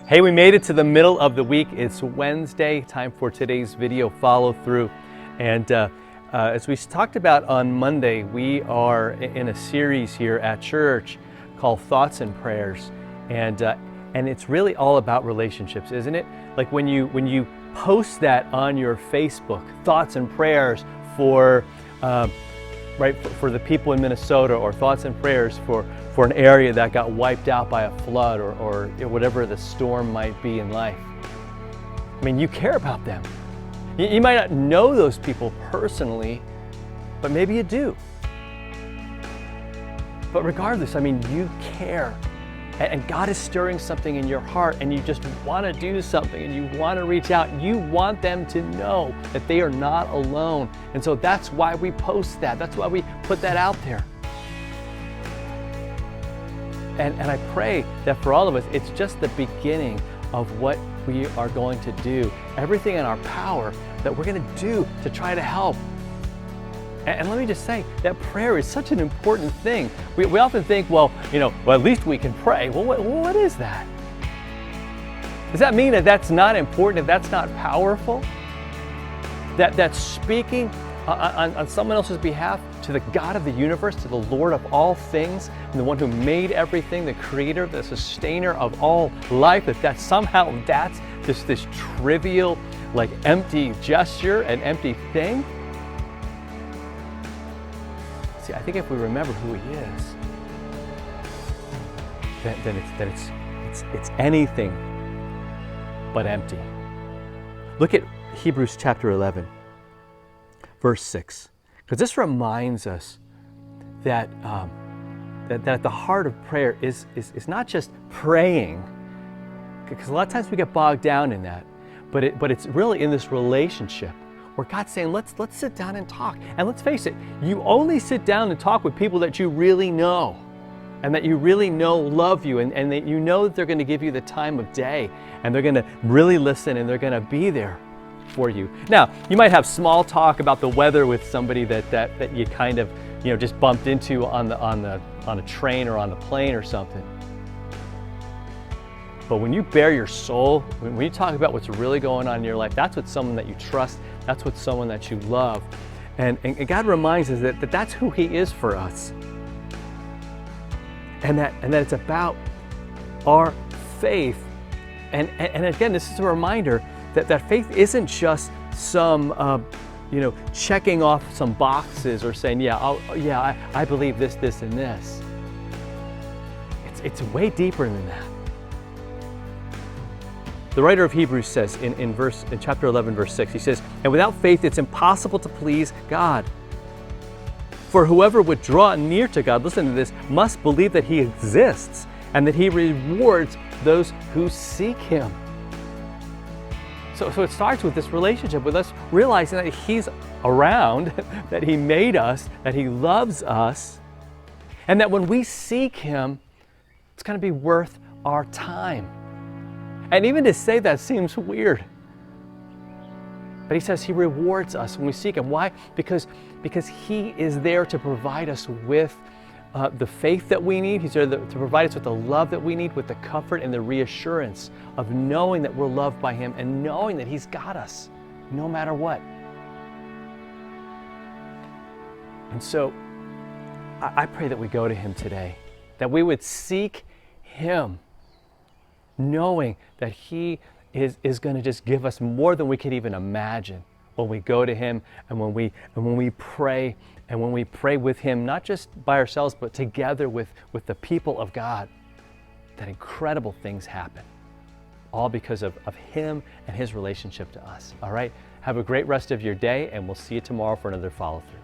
Hey, we made it to the middle of the week. It's Wednesday, time for today's video follow through. And as we talked about on Monday, we are in a series here at church called Thoughts and Prayers. And it's really all about relationships, isn't it? Like when you post that on your Facebook, thoughts and prayers for for the people in Minnesota, or thoughts and prayers for an area that got wiped out by a flood or whatever the storm might be in life. I mean, you care about them. You might not know those people personally, but maybe you do. But regardless, I mean, you care. And God is stirring something in your heart, and you just want to do something, and you want to reach out. You want them to know that they are not alone. And so that's why we post that. That's why we put that out there. And I pray that for all of us, it's just the beginning of what we are going to do. Everything in our power that we're going to do to try to help. And let me just say that prayer is such an important thing. We often think, well, at least we can pray. Well, what is that? Does that mean that that's not important, that that's not powerful? That speaking on someone else's behalf to the God of the universe, to the Lord of all things, and the one who made everything, the creator, the sustainer of all life, that somehow that's this trivial, like empty gesture, an empty thing? See, I think if we remember who He is, then it's anything but empty. Look at Hebrews chapter 11, verse 6, because this reminds us that at the heart of prayer is not just praying, because a lot of times we get bogged down in that, but it's really in this relationship where God's saying, let's sit down and talk. And let's face it, you only sit down and talk with people that you really know, and that you really know love you, and that you know that they're going to give you the time of day, and they're going to really listen, and they're going to be there for you. Now, you might have small talk about the weather with somebody that you kind of just bumped into on a train or on a plane or something. But when you bare your soul, when you talk about what's really going on in your life, that's with someone that you trust, that's with someone that you love. And God reminds us that that's who He is for us. And that it's about our faith. And again, this is a reminder that faith isn't just some, checking off some boxes or saying, I believe this, and this. It's way deeper than that. The writer of Hebrews says in chapter 11, verse 6, he says, "And without faith it's impossible to please God. For whoever would draw near to God," listen to this, "must believe that He exists and that He rewards those who seek Him." So it starts with this relationship, with us realizing that He's around, that He made us, that He loves us, and that when we seek Him, it's going to be worth our time. And even to say that seems weird. But He says He rewards us when we seek Him. Why? Because He is there to provide us with the faith that we need. He's there to provide us with the love that we need, with the comfort and the reassurance of knowing that we're loved by Him, and knowing that He's got us no matter what. And so I pray that we go to Him today, that we would seek Him, knowing that He is going to just give us more than we could even imagine when we go to Him, and when we pray, and when we pray with Him, not just by ourselves, but together with the people of God, that incredible things happen, all because of Him and His relationship to us. All right? Have a great rest of your day, and we'll see you tomorrow for another follow-through.